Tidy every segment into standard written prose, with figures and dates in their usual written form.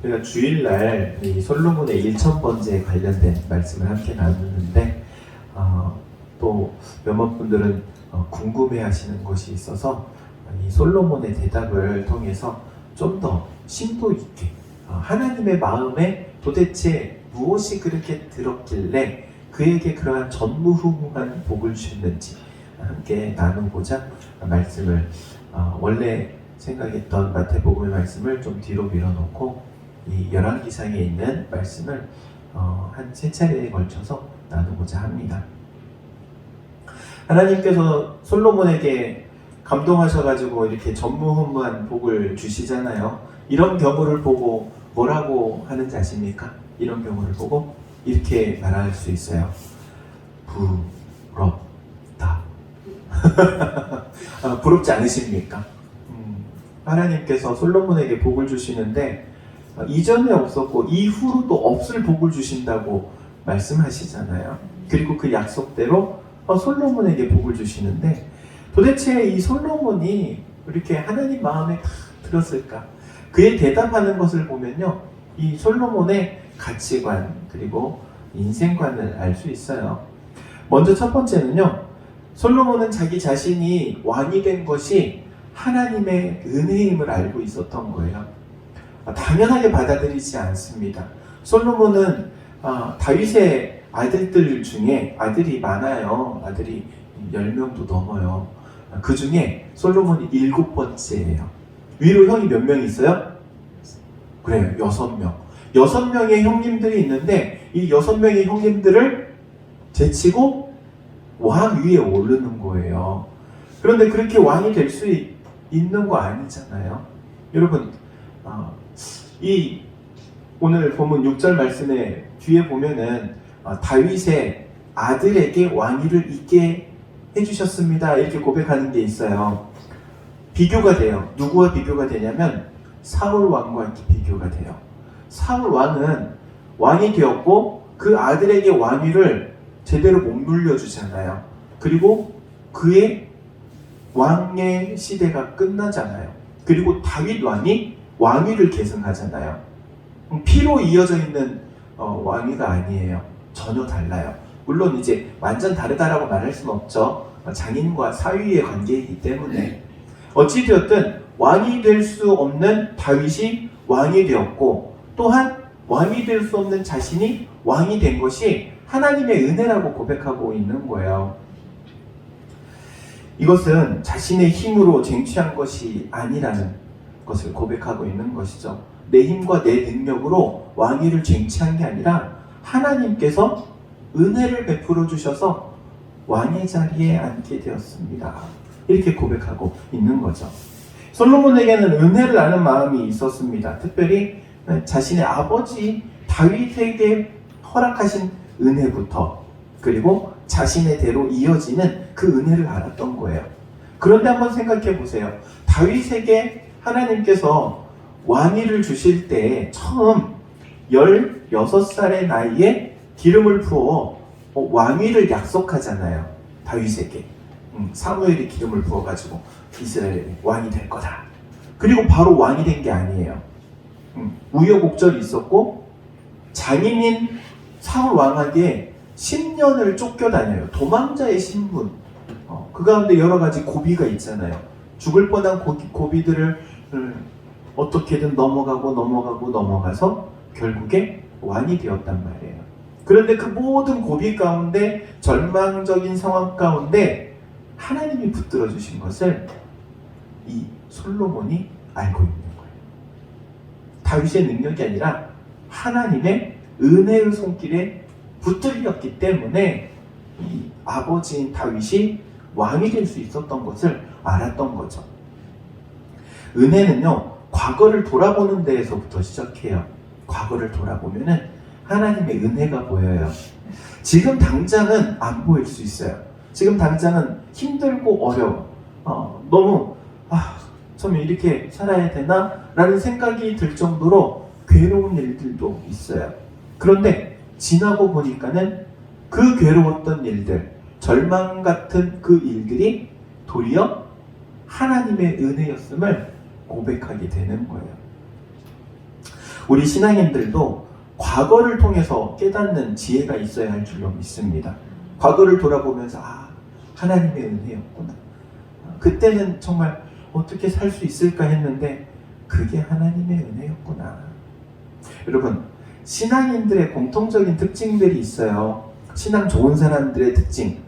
우리가 주일날 이 솔로몬의 1000번째에 관련된 말씀을 함께 나누는데 또 몇몇 분들은 궁금해하시는 것이 있어서 이 솔로몬의 대답을 통해서 좀 더 심도 있게 하나님의 마음에 도대체 무엇이 그렇게 들었길래 그에게 그러한 전무후무한 복을 주셨는지 함께 나누고자 말씀을 원래 생각했던 마태복음의 말씀을 좀 뒤로 밀어놓고 이 열왕기상에 있는 말씀을 한 세 차례에 걸쳐서 나누고자 합니다. 하나님께서 솔로몬에게 감동하셔가지고 이렇게 전무후무한 복을 주시잖아요. 이런 경우를 보고 뭐라고 하는지 아십니까? 이런 경우를 보고 이렇게 말할 수 있어요. 부럽다. 부럽지 않으십니까? 하나님께서 솔로몬에게 복을 주시는데 이전에 없었고 이후로도 없을 복을 주신다고 말씀하시잖아요. 그리고 그 약속대로 솔로몬에게 복을 주시는데 도대체 이 솔로몬이 이렇게 하나님 마음에 다 들었을까? 그의 대답하는 것을 보면요, 이 솔로몬의 가치관 그리고 인생관을 알 수 있어요. 먼저 첫 번째는요, 솔로몬은 자기 자신이 왕이 된 것이 하나님의 은혜임을 알고 있었던 거예요. 당연하게 받아들이지 않습니다. 솔로몬은 다윗의 아들들 중에 아들이 많아요. 아들이 10명도 넘어요. 그 중에 솔로몬이 7번째예요. 위로 형이 몇 명 있어요? 그래요, 6명. 6명의 형님들이 있는데 이 6명의 형님들을 제치고 왕 위에 오르는 거예요. 그런데 그렇게 왕이 될 수 있는 거 아니잖아요. 여러분, 이 오늘 본문 6절 말씀에 뒤에 보면은 다윗의 아들에게 왕위를 있게 해주셨습니다. 이렇게 고백하는 게 있어요. 비교가 돼요. 누구와 비교가 되냐면 사울 왕과 비교가 돼요. 사울 왕은 왕이 되었고 그 아들에게 왕위를 제대로 못 물려주잖아요. 그리고 그의 왕의 시대가 끝나잖아요. 그리고 다윗 왕이 왕위를 계승하잖아요. 피로 이어져 있는 왕위가 아니에요. 전혀 달라요. 물론 이제 완전 다르다라고 말할 수는 없죠. 장인과 사위의 관계이기 때문에. 어찌되었든 왕이 될 수 없는 다윗이 왕이 되었고, 또한 왕이 될 수 없는 자신이 왕이 된 것이 하나님의 은혜라고 고백하고 있는 거예요. 이것은 자신의 힘으로 쟁취한 것이 아니라는 것을 고백하고 있는 것이죠. 내 힘과 내 능력으로 왕위를 쟁취한 게 아니라 하나님께서 은혜를 베풀어 주셔서 왕의 자리에 앉게 되었습니다. 이렇게 고백하고 있는 거죠. 솔로몬에게는 은혜를 아는 마음이 있었습니다. 특별히 자신의 아버지 다윗에게 허락하신 은혜부터, 그리고 자신의 대로 이어지는 그 은혜를 알았던 거예요. 그런데 한번 생각해 보세요. 다윗에게 하나님께서 왕위를 주실 때 처음 16살의 나이에 기름을 부어 왕위를 약속하잖아요. 다윗에게. 사무엘이 기름을 부어가지고 이스라엘의 왕이 될 거다. 그리고 바로 왕이 된 게 아니에요. 우여곡절이 있었고 장인인 사울 왕에게 10년을 쫓겨다녀요. 도망자의 신분. 그 가운데 여러 가지 고비가 있잖아요. 죽을 뻔한 고비들을 어떻게든 넘어가서 결국에 왕이 되었단 말이에요. 그런데 그 모든 고비 가운데, 절망적인 상황 가운데 하나님이 붙들어 주신 것을 이 솔로몬이 알고 있는 거예요. 다윗의 능력이 아니라 하나님의 은혜의 손길에 붙들렸기 때문에 이 아버지인 다윗이 왕이 될 수 있었던 것을 알았던 거죠. 은혜는요, 과거를 돌아보는 데에서부터 시작해요. 과거를 돌아보면은 하나님의 은혜가 보여요. 지금 당장은 안 보일 수 있어요. 지금 당장은 힘들고 어려워. 너무 좀 이렇게 살아야 되나? 라는 생각이 들 정도로 괴로운 일들도 있어요. 그런데 지나고 보니까는 그 괴로웠던 일들, 절망 같은 그 일들이 도리어 하나님의 은혜였음을 고백하게 되는 거예요. 우리 신앙인들도 과거를 통해서 깨닫는 지혜가 있어야 할 줄로 믿습니다. 과거를 돌아보면서 하나님의 은혜였구나. 그때는 정말 어떻게 살 수 있을까 했는데 그게 하나님의 은혜였구나. 여러분, 신앙인들의 공통적인 특징들이 있어요. 신앙 좋은 사람들의 특징.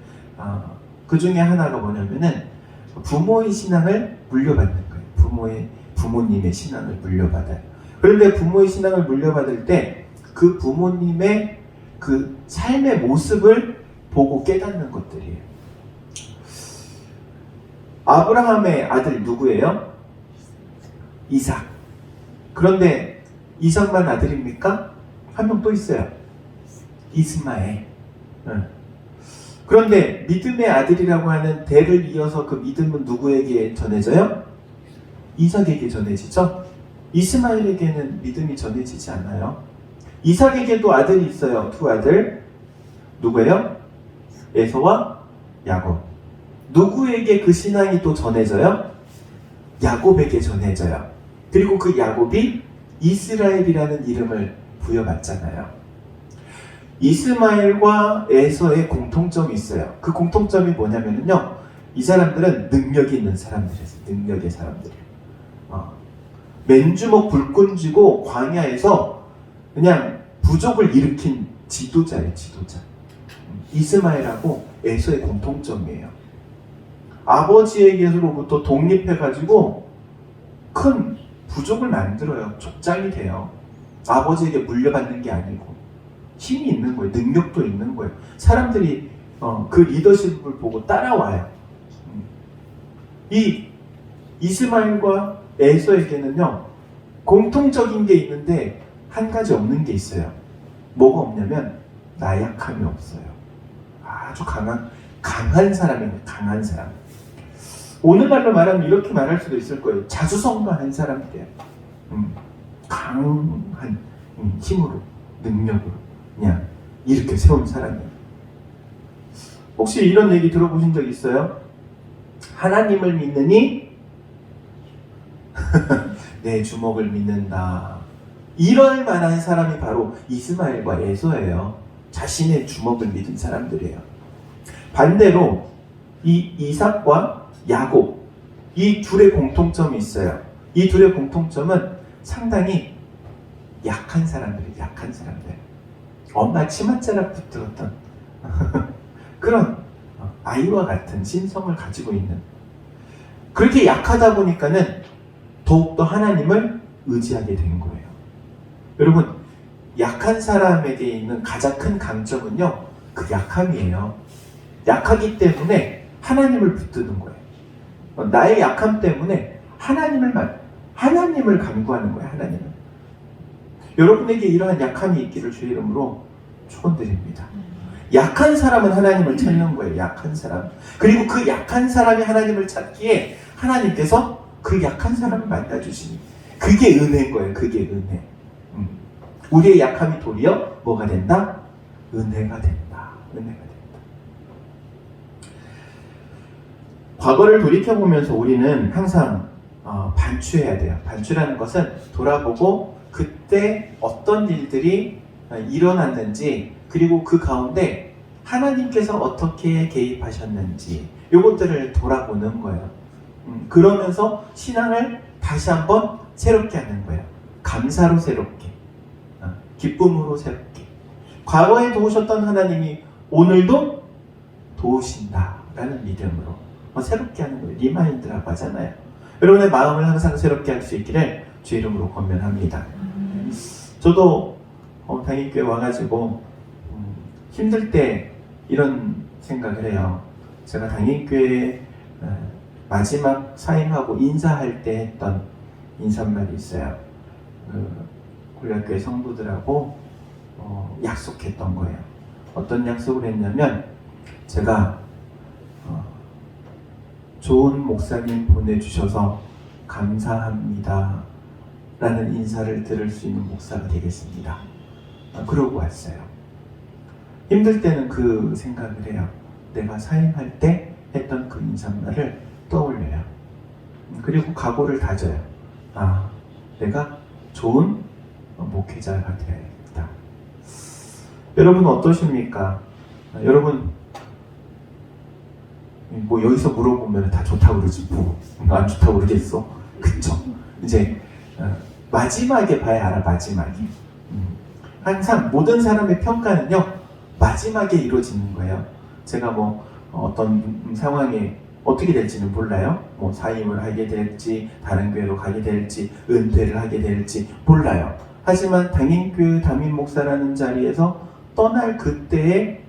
그 중에 하나가 뭐냐면은 부모의 신앙을 물려받는 거예요. 부모님의 신앙을 물려받아요. 그런데 부모의 신앙을 물려받을 때 그 부모님의 그 삶의 모습을 보고 깨닫는 것들이에요. 아브라함의 아들 누구예요? 이삭. 그런데 이삭만 아들입니까? 한 명 또 있어요. 이스마엘. 그런데 믿음의 아들이라고 하는 대를 이어서 그 믿음은 누구에게 전해져요? 이삭에게 전해지죠? 이스마엘에게는 믿음이 전해지지 않아요. 이삭에게도 아들이 있어요. 두 아들. 누구예요? 에서와 야곱. 누구에게 그 신앙이 또 전해져요? 야곱에게 전해져요. 그리고 그 야곱이 이스라엘이라는 이름을 부여받잖아요. 이스마엘과 에서의 공통점이 있어요. 그 공통점이 뭐냐면요, 이 사람들은 능력이 있는 사람들이에요. 능력의 사람들이에요. 맨주먹 불끈 쥐고 광야에서 그냥 부족을 일으킨 지도자예요. 지도자. 이스마엘하고 에서의 공통점이에요. 아버지에게로부터 독립해가지고 큰 부족을 만들어요. 족장이 돼요. 아버지에게 물려받는 게 아니고 힘이 있는 거예요. 능력도 있는 거예요. 사람들이 그 리더십을 보고 따라와요. 이 이스마엘과 에서에게는요, 공통적인 게 있는데 한 가지 없는 게 있어요. 뭐가 없냐면 나약함이 없어요. 아주 강한 사람이에요. 강한 사람. 오늘날로 말하면 이렇게 말할 수도 있을 거예요. 자주성가한 사람이래요. 강한 힘으로, 능력으로 그냥 이렇게 세운 사람이에요. 혹시 이런 얘기 들어보신 적 있어요? 하나님을 믿느니 내 주먹을 믿는다. 이럴 만한 사람이 바로 이스마엘과 에서예요. 자신의 주먹을 믿은 사람들이에요. 반대로 이 이삭과 야곱, 이 둘의 공통점이 있어요. 이 둘의 공통점은 상당히 약한 사람들이에요. 약한 사람들. 엄마 치맛자락 붙들었던 그런 아이와 같은 심성을 가지고 있는, 그렇게 약하다 보니까는 더욱더 하나님을 의지하게 된 거예요. 여러분, 약한 사람에게 있는 가장 큰 강점은요, 그 약함이에요. 약하기 때문에 하나님을 붙드는 거예요. 나의 약함 때문에 하나님을 간구하는 거예요. 하나님을. 여러분에게 이러한 약함이 있기를 주의 이름으로 축원드립니다. 약한 사람은 하나님을 찾는 거예요. 약한 사람. 그리고 그 약한 사람이 하나님을 찾기에 하나님께서 그 약한 사람을 만나주시니, 그게 은혜인 거예요. 그게 은혜. 우리의 약함이 도리어 뭐가 된다? 은혜가 된다. 은혜가 된다. 과거를 돌이켜보면서 우리는 항상 반추해야 돼요. 반추라는 것은 돌아보고 그때 어떤 일들이 일어났는지, 그리고 그 가운데 하나님께서 어떻게 개입하셨는지, 이것들을 돌아보는 거예요. 그러면서 신앙을 다시 한번 새롭게 하는 거예요. 감사로 새롭게, 기쁨으로 새롭게. 과거에 도우셨던 하나님이 오늘도 도우신다라는 믿음으로 새롭게 하는 거예요. 리마인드라고 하잖아요. 여러분의 마음을 항상 새롭게 할 수 있기를 주 이름으로 권면합니다. 저도 당일교회 와가지고 힘들 때 이런 생각을 해요. 제가 당일교회 마지막 사임하고 인사할 때 했던 인사말이 있어요. 굴략교회 성도들하고 약속했던 거예요. 어떤 약속을 했냐면, 제가 좋은 목사님 보내주셔서 감사합니다 라는 인사를 들을 수 있는 목사가 되겠습니다. 그러고 왔어요. 힘들 때는 그 생각을 해요. 내가 사임할 때 했던 그 인사말을 떠올려요. 그리고 각오를 다져요. 내가 좋은 목회자가 되어야겠다. 여러분 어떠십니까? 여러분 뭐 여기서 물어보면 다 좋다고 그러지 뭐 안 좋다고 그러겠어? 그쵸? 이제 마지막에 봐야 알아. 마지막에. 항상 모든 사람의 평가는요 마지막에 이루어지는 거예요. 제가 뭐 어떤 상황에 어떻게 될지는 몰라요. 뭐 사임을 하게 될지 다른 교회로 가게 될지 은퇴를 하게 될지 몰라요. 하지만 담임교회 담임 목사라는 자리에서 떠날 그때에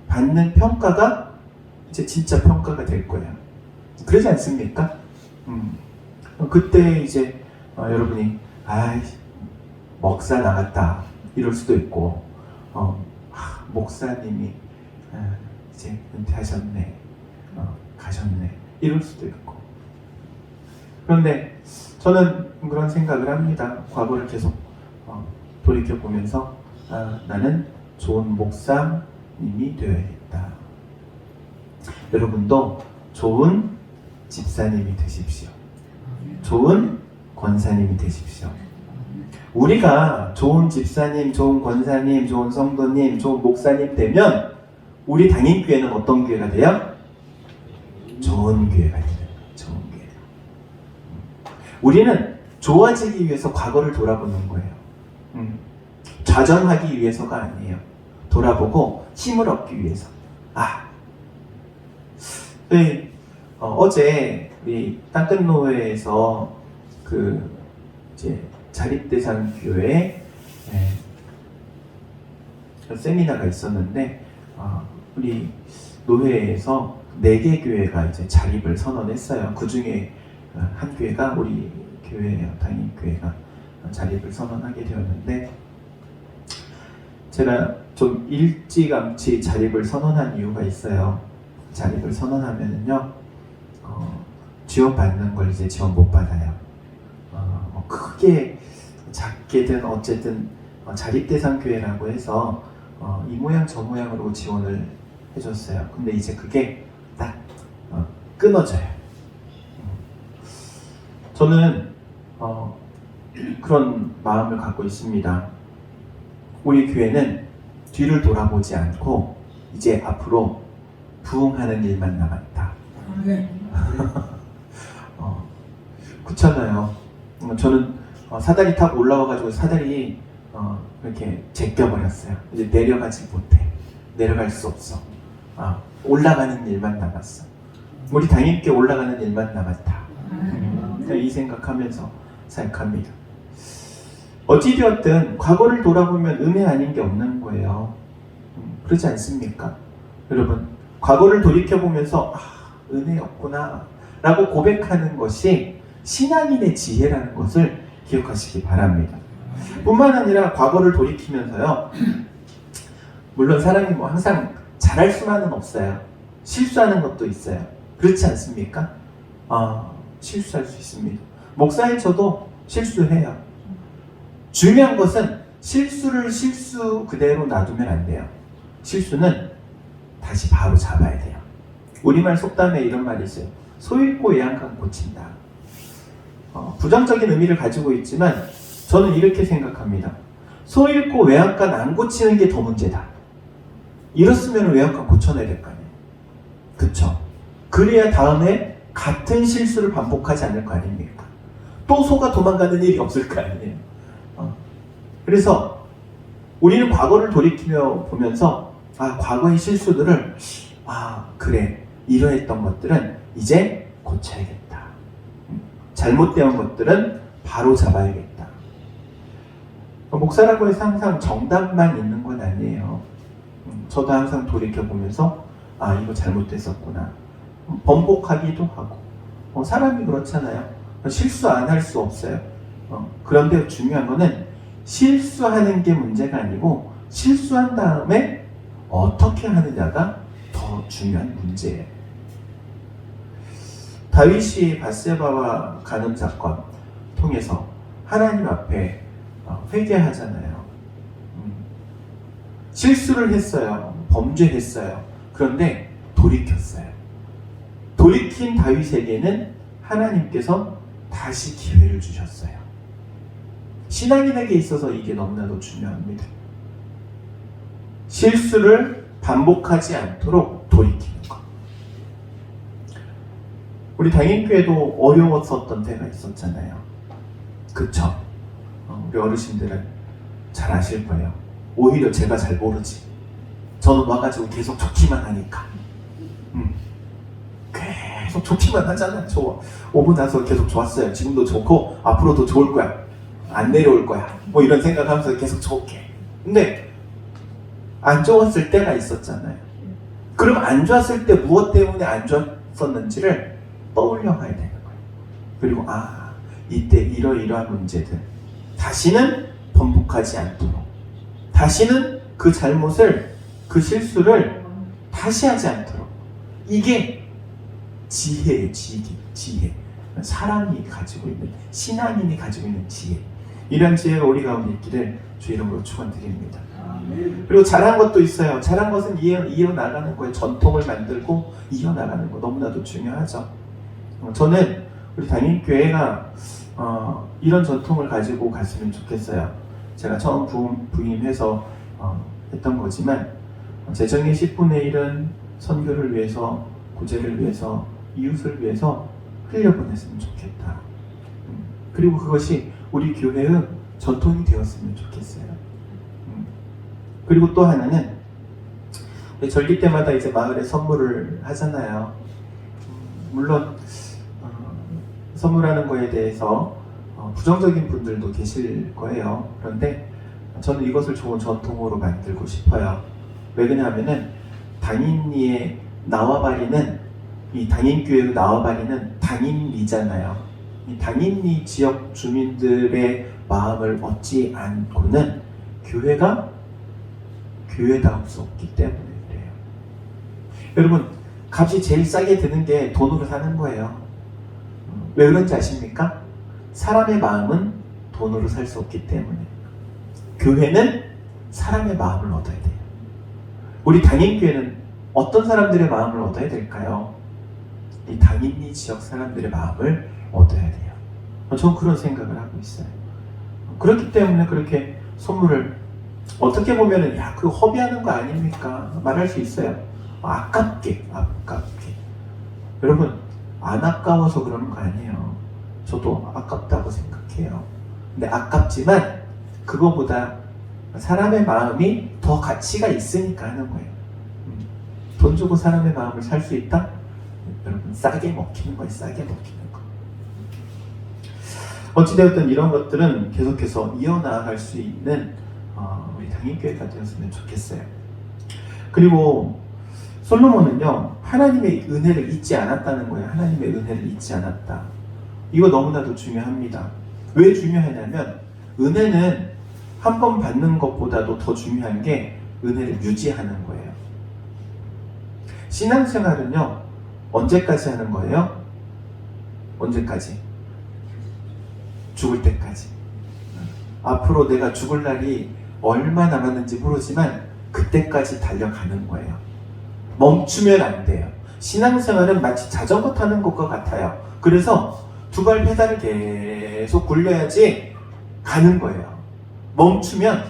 받는 평가가 이제 진짜 평가가 될 거예요. 그러지 않습니까? 그때 이제 여러분이 아이 먹사 나갔다 이럴 수도 있고 목사님이 이제 은퇴하셨네 가셨네 이럴 수도 있고. 그런데 저는 그런 생각을 합니다. 과거를 계속 돌이켜보면서 나는 좋은 목사님이 되어야겠다. 여러분도 좋은 집사님이 되십시오. 좋은 권사님이 되십시오. 우리가 좋은 집사님, 좋은 권사님, 좋은 성도님, 좋은 목사님 되면 우리 담임교회는 어떤 교회가 돼요? 좋은 교회가 돼요. 좋은 교회. 우리는 좋아지기 위해서 과거를 돌아보는 거예요. 좌절하기 위해서가 아니에요. 돌아보고 힘을 얻기 위해서. 어제 우리 땅끝노회에서 이제 자립대상 교회 세미나가 있었는데 우리 노회에서 4개 교회가 이제 자립을 선언했어요. 그 중에 한 교회가 우리 교회예요. 담임교회가 자립을 선언하게 되었는데 제가 좀 일찌감치 자립을 선언한 이유가 있어요. 자립을 선언하면은요 지원받는 걸 이제 지원 못 받아요. 크게 작게든 어쨌든 자립대상 교회라고 해서 이 모양 저 모양으로 지원을 해줬어요. 근데 이제 그게 딱 끊어져요. 저는 그런 마음을 갖고 있습니다. 우리 교회는 뒤를 돌아보지 않고 이제 앞으로 부흥하는 일만 남았다. 그렇잖아요. 저는 사다리 타고 올라와가지고 사다리 이렇게 제껴버렸어요. 이제 내려가지 못해. 내려갈 수 없어. 올라가는 일만 남았어. 우리 담임께 올라가는 일만 남았다. 이 생각하면서 생각합니다. 어찌되었든 과거를 돌아보면 은혜 아닌 게 없는 거예요. 그렇지 않습니까? 여러분 과거를 돌이켜보면서 은혜였구나 라고 고백하는 것이 신앙인의 지혜라는 것을 기억하시기 바랍니다. 뿐만 아니라 과거를 돌이키면서요 물론 사람이 뭐 항상 잘할 수만은 없어요. 실수하는 것도 있어요. 그렇지 않습니까? 실수할 수 있습니다. 목사인 저도 실수해요. 중요한 것은 실수를 실수 그대로 놔두면 안 돼요. 실수는 다시 바로 잡아야 돼요. 우리말 속담에 이런 말이 있어요. 소 잃고 외양간 고친다. 부정적인 의미를 가지고 있지만 저는 이렇게 생각합니다. 소 잃고 외양간 안 고치는 게 더 문제다. 이렇으면 외양간 고쳐내야 될 거 아니에요. 그쵸? 그래야 다음에 같은 실수를 반복하지 않을 거 아닙니까? 또 소가 도망가는 일이 없을 거 아니에요. 그래서 우리는 과거를 돌이키며 보면서 과거의 실수들을 그래 이러했던 것들은 이제 고쳐야겠다. 잘못된 것들은 바로 잡아야겠다. 목사라고 해서 항상 정답만 있는 건 아니에요. 저도 항상 돌이켜보면서 이거 잘못됐었구나. 번복하기도 하고 사람이 그렇잖아요. 실수 안 할 수 없어요. 그런데 중요한 거는 실수하는 게 문제가 아니고 실수한 다음에 어떻게 하느냐가 더 중요한 문제예요. 다윗이 밧세바와 간음 사건 통해서 하나님 앞에 회개하잖아요. 실수를 했어요. 범죄했어요. 그런데 돌이켰어요. 돌이킨 다윗에게는 하나님께서 다시 기회를 주셨어요. 신앙인에게 있어서 이게 너무나도 중요합니다. 실수를 반복하지 않도록 돌이키는 것. 우리 당인교회도 어려웠었던 때가 있었잖아요. 그쵸? 우리 어르신들은 잘 아실 거예요. 오히려 제가 잘 모르지. 저는 와가지고 계속 좋기만 하니까. 계속 좋기만 하잖아요. 저 오고 나서 계속 좋았어요. 지금도 좋고 앞으로도 좋을 거야. 안 내려올 거야. 뭐 이런 생각하면서 계속 좋게. 근데 안 좋았을 때가 있었잖아요. 그럼 안 좋았을 때 무엇 때문에 안 좋았었는지를 떠올려 가야 되는 거예요. 그리고 이때 이러이러한 문제들 다시는 번복하지 않도록, 다시는 그 잘못을, 그 실수를 다시 하지 않도록. 이게 지혜예요. 지혜. 사람이 가지고 있는, 신앙인이 가지고 있는 지혜. 이런 지혜가 우리 가운데 있기를 주 이름으로 축원드립니다. 그리고 잘한 것도 있어요. 잘한 것은 이어나가는 거예요. 전통을 만들고 이어나가는 거 너무나도 중요하죠. 저는 우리 담임교회가 이런 전통을 가지고 갔으면 좋겠어요. 제가 처음 부임해서 했던 거지만 재정의 10분의 1은 선교를 위해서, 구제를 위해서, 이웃을 위해서 흘려보냈으면 좋겠다. 그리고 그것이 우리 교회의 전통이 되었으면 좋겠어요. 그리고 또 하나는 절기 때마다 이제 마을에 선물을 하잖아요. 물론 선물하는 거에 대해서 부정적인 분들도 계실 거예요. 그런데 저는 이것을 좋은 전통으로 만들고 싶어요. 왜 그러냐면은 당인리의 나와바리는, 이 당인교회의 나와바리는 당인리잖아요. 이 당인리 지역 주민들의 마음을 얻지 않고는 교회가 교회다울 수 없기 때문에 그래요. 여러분, 값이 제일 싸게 드는 게 돈으로 사는 거예요. 왜 그런지 아십니까? 사람의 마음은 돈으로 살 수 없기 때문에. 교회는 사람의 마음을 얻어야 돼요. 우리 당인교회는 어떤 사람들의 마음을 얻어야 될까요? 이 당인리 지역 사람들의 마음을 얻어야 돼요. 저는 그런 생각을 하고 있어요. 그렇기 때문에 그렇게 선물을, 어떻게 보면은 그거 허비하는 거 아닙니까? 말할 수 있어요. 아깝게. 여러분, 안 아까워서 그러는 거 아니에요. 저도 아깝다고 생각해요. 근데 아깝지만 그거보다 사람의 마음이 더 가치가 있으니까 하는 거예요. 돈 주고 사람의 마음을 살 수 있다? 여러분, 싸게 먹히는 거예요. 싸게 먹히는 거. 어찌되었든 이런 것들은 계속해서 이어나갈 수 있는 우리 당인교회가 되었으면 좋겠어요. 그리고 솔로몬은요, 하나님의 은혜를 잊지 않았다는 거예요. 하나님의 은혜를 잊지 않았다. 이거 너무나도 중요합니다. 왜 중요하냐면 은혜는 한 번 받는 것보다도 더 중요한 게 은혜를 유지하는 거예요. 신앙생활은요, 언제까지 하는 거예요? 언제까지? 죽을 때까지. 앞으로 내가 죽을 날이 얼마 남았는지 모르지만 그때까지 달려가는 거예요. 멈추면 안 돼요. 신앙생활은 마치 자전거 타는 것과 같아요. 그래서 두 발 페달을 계속 굴려야지 가는 거예요. 멈추면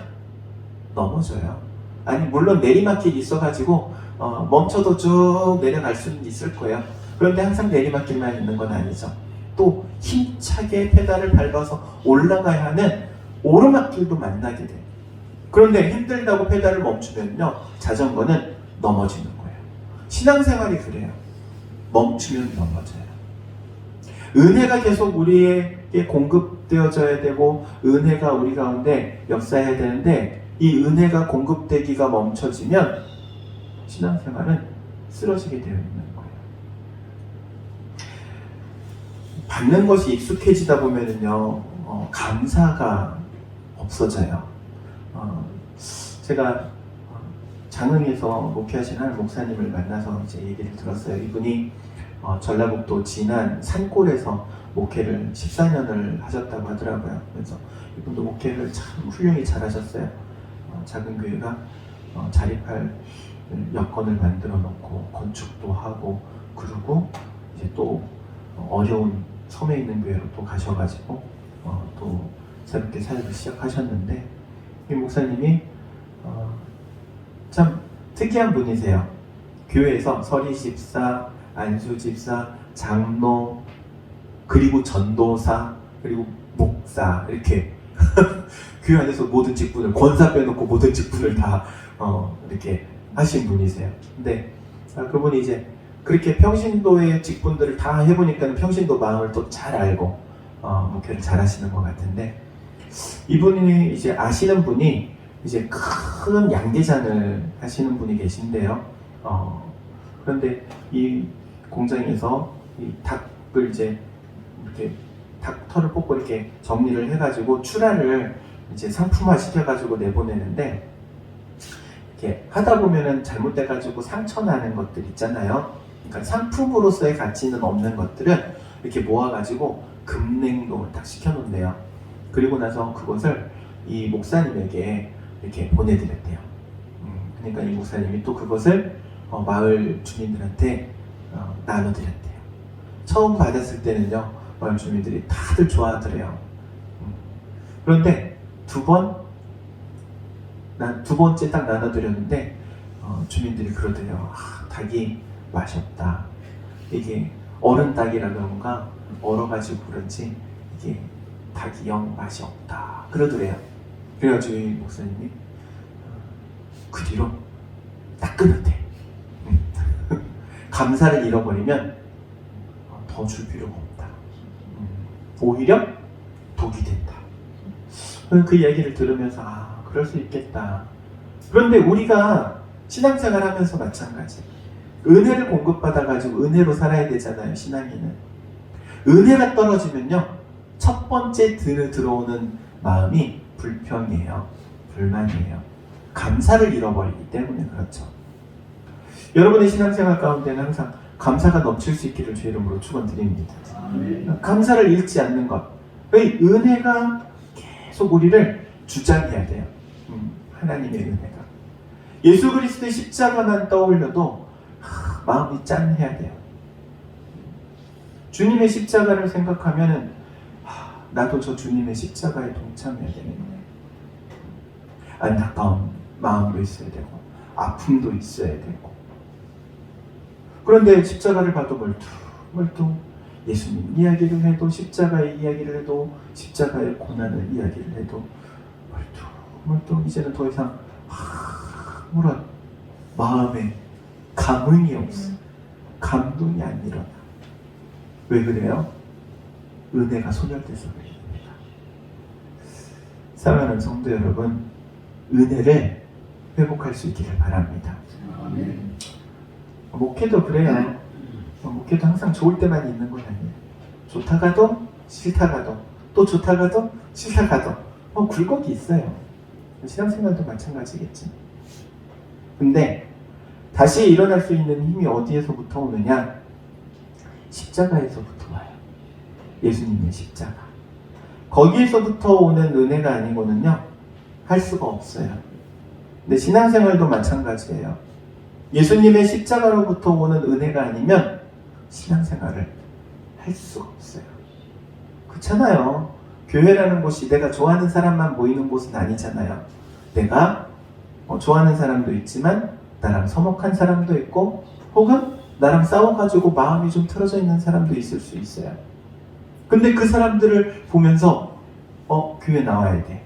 넘어져요. 아니, 물론 내리막길이 있어가지고 멈춰도 쭉 내려갈 수는 있을 거예요. 그런데 항상 내리막길만 있는 건 아니죠. 또 힘차게 페달을 밟아서 올라가야 하는 오르막길도 만나게 돼요. 그런데 힘들다고 페달을 멈추면요, 자전거는 넘어지는 거예요. 신앙생활이 그래요. 멈추면 넘어져요. 은혜가 계속 우리에게 공급되어져야 되고 은혜가 우리 가운데 역사해야 되는데, 이 은혜가 공급되기가 멈춰지면 신앙생활은 쓰러지게 되어 있는 거예요. 받는 것이 익숙해지다 보면은요, 감사가 없어져요. 제가 장흥에서 목회하신 한 목사님을 만나서 이제 얘기를 들었어요. 이분이 전라북도 진안 산골에서 목회를 14년을 하셨다고 하더라고요. 그래서 이분도 목회를 참 훌륭히 잘하셨어요. 작은 교회가 자립할 여건을 만들어 놓고 건축도 하고, 그리고 이제 또 어려운 섬에 있는 교회로 또 가셔가지고 또 새롭게 살기 시작하셨는데 이 목사님이 참 특이한 분이세요. 교회에서 서리 집사, 안수 집사, 장로, 그리고 전도사, 그리고 목사 이렇게 교회 안에서 모든 직분을 권사 빼놓고 모든 직분을 다 이렇게 하신 분이세요. 근데 그분이 이제 그렇게 평신도의 직분들을 다 해보니까 평신도 마음을 또 잘 알고 목회를 잘 하시는 것 같은데 이분이 이제 아시는 분이 이제 큰 양계장을 하시는 분이 계신데요. 그런데 이 공장에서 이 닭을 이제 이렇게 닭 털을 뽑고 이렇게 정리를 해가지고 출하를 이제 상품화 시켜가지고 내보내는데 이렇게 하다 보면은 잘못돼가지고 상처 나는 것들 있잖아요. 그러니까 상품으로서의 가치는 없는 것들은 이렇게 모아가지고 급냉동을 딱 시켜놓는데요. 그리고 나서 그것을 이 목사님에게 이렇게 보내드렸대요. 그러니까 이 목사님이 또 그것을 마을 주민들한테 나눠드렸대요. 처음 받았을 때는요, 마을 주민들이 다들 좋아하더래요. 그런데 두 번째 딱 나눠드렸는데 주민들이 그러더래요. 닭이 맛이 없다. 이게 어른 닭이라 그런가 얼어가지고 그런지 이게 닭이 영 맛이 없다 그러더래요. 그래가지고 이 목사님이 그 뒤로 딱 끊었대. 감사를 잃어버리면 더 줄 필요가 없다. 오히려 독이 된다. 그 얘기를 들으면서 그럴 수 있겠다. 그런데 우리가 신앙생활 하면서 마찬가지. 은혜를 공급받아가지고 은혜로 살아야 되잖아요. 신앙인은. 은혜가 떨어지면요, 첫 번째 들어오는 마음이 불평이에요. 불만이에요. 감사를 잃어버리기 때문에 그렇죠. 여러분의 신앙생활 가운데는 항상 감사가 넘칠 수 있기를 주 이름으로 축원드립니다. 감사를 잃지 않는 것. 이 은혜가 계속 우리를 주장해야 돼요. 하나님의 은혜가. 예수 그리스도의 십자가만 떠올려도 마음이 짠해야 돼요. 주님의 십자가를 생각하면은 나도 저 주님의 십자가에 동참해야 되겠네. 안타까운 마음도 있어야 되고 아픔도 있어야 되고. 그런데 십자가를 봐도 멀뚱 예수님 이야기를 해도 십자가의 이야기를 해도 십자가의 고난을 이야기를 해도 멀뚱 이제는 더 이상 아무런 마음에 감흥이 없어. 감동이 안 일어나. 왜 그래요? 은혜가 소멸돼서 그럽니다. 사랑하는 성도 여러분, 은혜를 회복할 수 있기를 바랍니다. 목회도 그래요. 목회도 항상 좋을 때만 있는 건 아니에요. 좋다가도 싫다가도 또 좋다가도 싫다가도 굴곡이 있어요. 신앙생활도 마찬가지겠지. 근데 다시 일어날 수 있는 힘이 어디에서부터 오느냐? 십자가에서부터 와요. 예수님의 십자가. 거기에서부터 오는 은혜가 아니고는요, 할 수가 없어요. 근데 신앙생활도 마찬가지예요. 예수님의 십자가로부터 오는 은혜가 아니면 신앙생활을 할 수가 없어요. 그렇잖아요. 교회라는 곳이 내가 좋아하는 사람만 모이는 곳은 아니잖아요. 내가 좋아하는 사람도 있지만 나랑 서먹한 사람도 있고 혹은 나랑 싸워가지고 마음이 좀 틀어져 있는 사람도 있을 수 있어요. 근데 그 사람들을 보면서 교회 나와야 돼.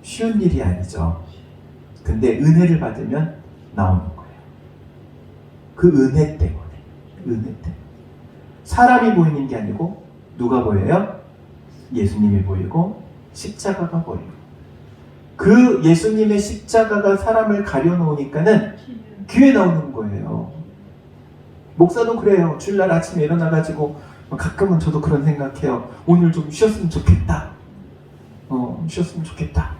쉬운 일이 아니죠. 근데 은혜를 받으면 나오는 거예요. 그 은혜 때문에. 사람이 보이는 게 아니고 누가 보여요? 예수님이 보이고 십자가가 보이고. 그 예수님의 십자가가 사람을 가려놓으니까는 교회 나오는 거예요. 목사도 그래요. 주일날 아침에 일어나가지고 가끔은 저도 그런 생각해요. 오늘 좀 쉬었으면 좋겠다. 쉬었으면 좋겠다.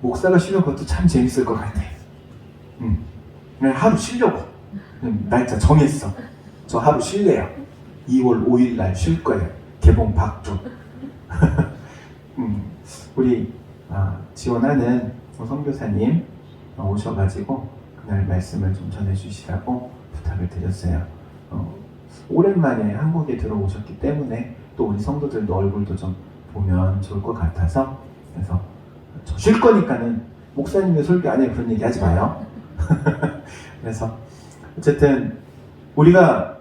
목사가 쉬면 그것도 참 재밌을 것 같아. 하루 쉬려고. 날짜 정했어. 저 하루 쉴래요. 2월 5일 날 쉴 거예요. 개봉 박두. 우리 지원하는 선교사님 오셔가지고 그날 말씀을 좀 전해주시라고 부탁을 드렸어요. 오랜만에 한국에 들어오셨기 때문에 또 우리 성도들도 얼굴도 좀 보면 좋을 것 같아서, 그래서 저 쉴 거니까는 목사님의 설교 안에 그런 얘기 하지 마요. 그래서 어쨌든 우리가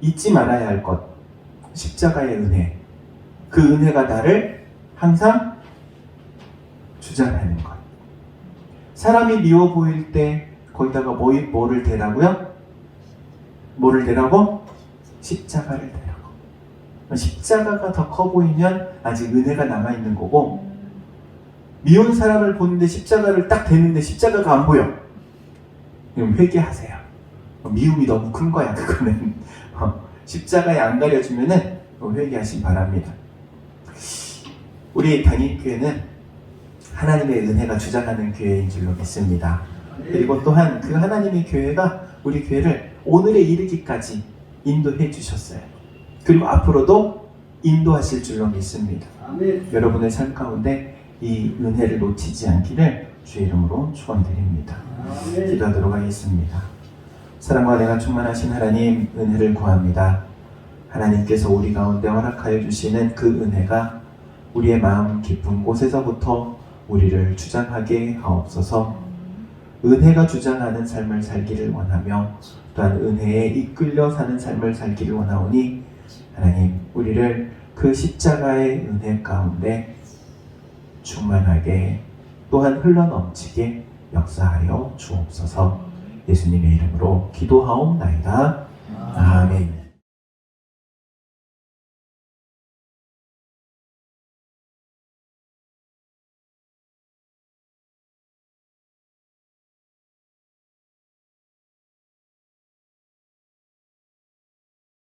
잊지 말아야 할 것, 십자가의 은혜, 그 은혜가 나를 항상 주장하는 것. 사람이 미워 보일 때 거기다가 뭐를 대라고요? 뭐를 대라고? 십자가를 대라고. 십자가가 더 커 보이면 아직 은혜가 남아있는 거고, 미운 사람을 보는데 십자가를 딱 대는데 십자가가 안 보여. 그럼 회개하세요. 미움이 너무 큰 거야, 그거는. 십자가에 안 가려주면은 회개하시기 바랍니다. 우리 단임교회는 하나님의 은혜가 주장하는 교회인 줄로 믿습니다. 그리고 또한 그 하나님의 교회가 우리 교회를 오늘에 이르기까지 인도해 주셨어요. 그리고 앞으로도 인도하실 줄로 믿습니다. 아멘. 여러분의 삶 가운데 이 은혜를 놓치지 않기를 주의 이름으로 축원드립니다. 아멘. 기도하도록 하겠습니다. 사랑과 은혜가 충만하신 하나님, 은혜를 구합니다. 하나님께서 우리 가운데 허락하여 주시는 그 은혜가 우리의 마음 깊은 곳에서부터 우리를 주장하게 하옵소서. 은혜가 주장하는 삶을 살기를 원하며 또한 은혜에 이끌려 사는 삶을 살기를 원하오니 하나님, 우리를 그 십자가의 은혜 가운데 충만하게 또한 흘러넘치게 역사하여 주옵소서. 예수님의 이름으로 기도하옵나이다. 아멘.